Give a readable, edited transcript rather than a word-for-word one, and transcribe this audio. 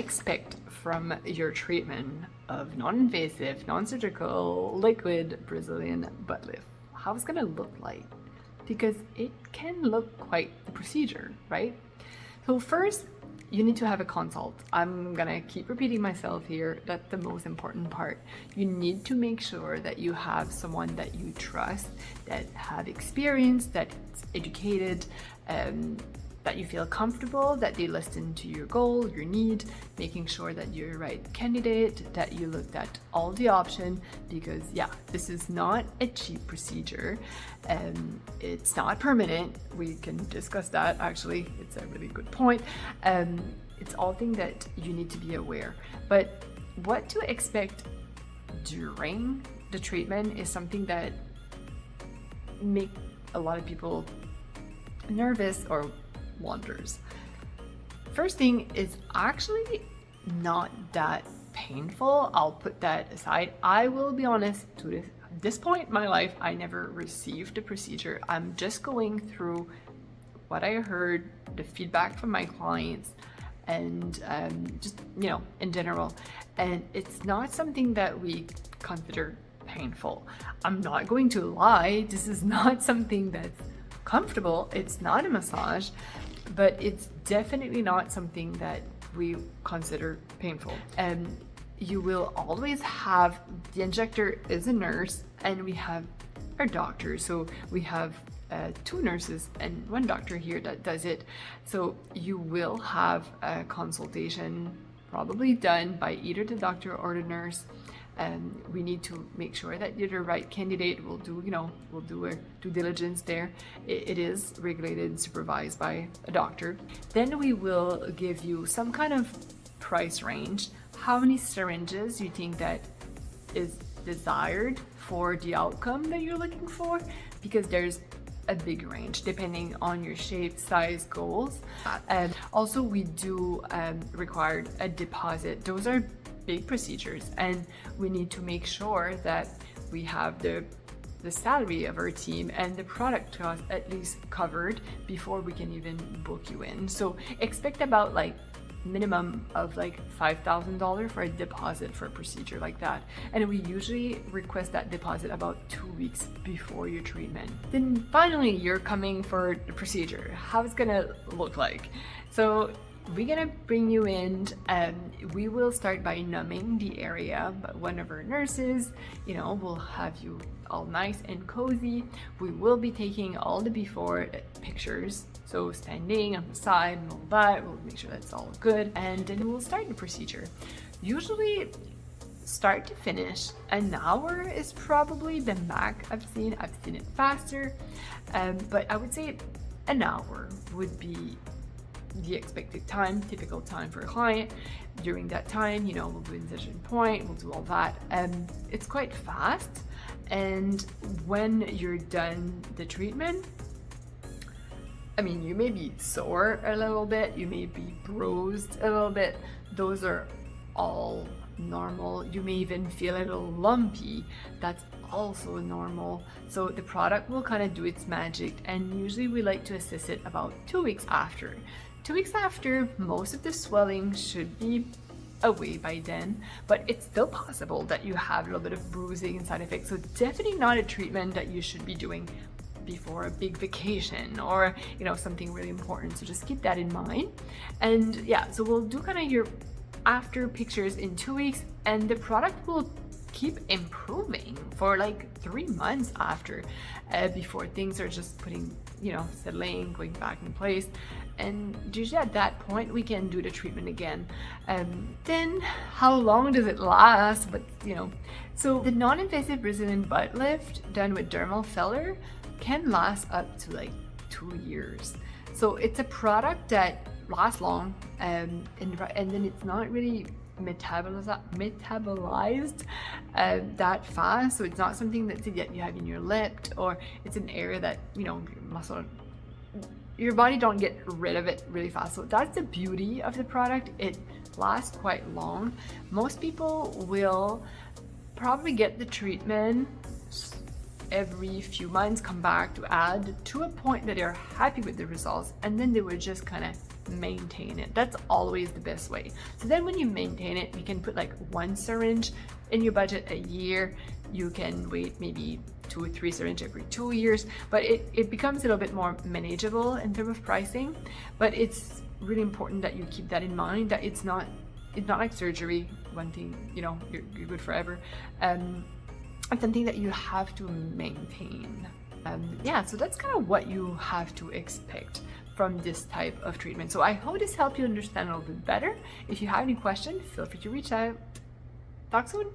expect from your treatment of non-invasive, non-surgical, liquid Brazilian butt lift? How it's gonna look like? Because it can look quite the procedure, right? So first, you need to have a consult. I'm gonna keep repeating myself here. That's the most important part. You need to make sure that you have someone that you trust, that have experience, that's educated, that you feel comfortable, that they listen to your goal, your need, making sure that you're the right candidate, that you looked at all the options, because yeah, this is not a cheap procedure. It's not permanent. We can discuss that. Actually, it's a really good point. It's all things that you need to be aware. But what to expect during the treatment is something that make a lot of people nervous or wonders. First thing is actually not that painful. I'll put that aside. I will be honest, to this point in my life, I never received the procedure. I'm just going through what I heard, the feedback from my clients, and just, you know, in general. And it's not something that we consider painful. I'm not going to lie, this is not something that's comfortable. It's not a massage, but it's definitely not something that we consider painful. And you will always have, the injector is a nurse and we have our doctor. So we have 2 nurses and 1 doctor here that does it. So you will have a consultation probably done by either the doctor or the nurse. And we need to make sure that you're the right candidate. We'll do a due diligence there. It is regulated and supervised by a doctor. Then we will give you some kind of price range. How many syringes you think that is desired for the outcome that you're looking for? Because there's a big range depending on your shape, size, goals. And also we do require a deposit. Those are big procedures, and we need to make sure that we have the salary of our team and the product cost at least covered before we can even book you in. So expect about like minimum of like $5,000 for a deposit for a procedure like that. And we usually request that deposit about 2 weeks before your treatment. Then finally, you're coming for the procedure. How it's gonna look like. So we're gonna bring you in and we will start by numbing the area, but one of our nurses, you know, will have you all nice and cozy. We will be taking all the before pictures, so standing on the side and all that. We'll make sure that's all good, and then we'll start the procedure. Usually start to finish, an hour is probably the max I've seen. I've seen it faster, but I would say an hour would be the expected time, typical time for a client. During that time, you know, we'll do incision point, we'll do all that. It's quite fast. And when you're done the treatment, I mean, you may be sore a little bit, you may be bruised a little bit. Those are all normal. You may even feel a little lumpy. That's also normal. So the product will kind of do its magic, and usually we like to assess it about 2 weeks after. 2 weeks after, most of the swelling should be away by then, but it's still possible that you have a little bit of bruising and side effects. So definitely not a treatment that you should be doing before a big vacation or, you know, something really important. So just keep that in mind. And yeah, so we'll do kind of your after pictures in 2 weeks, and the product will keep improving for like 3 months after, before things are just putting, you know, settling, going back in place. And usually at that point we can do the treatment again. Then how long does it last? But you know, so the non-invasive Brazilian butt lift done with dermal filler can last up to like 2 years. So it's a product that lasts long, and then it's not really metabolized that fast. So it's not something that you have in your lip, or it's an area that, you know, your body don't get rid of it really fast. So that's the beauty of the product. It lasts quite long. Most people will probably get the treatment every few months, come back to add to a point that they're happy with the results, and then they would just kind of maintain it. That's always the best way. So then when you maintain it, you can put like 1 syringe in your budget a year. You can wait maybe 2 or 3 syringes every 2 years, but it becomes a little bit more manageable in terms of pricing. But it's really important that you keep that in mind, that it's not like surgery, one thing, you know, you're good forever. It's something that you have to maintain. Yeah, so that's kind of what you have to expect from this type of treatment. So I hope this helped you understand a little bit better. If you have any questions, feel free to reach out. Talk soon.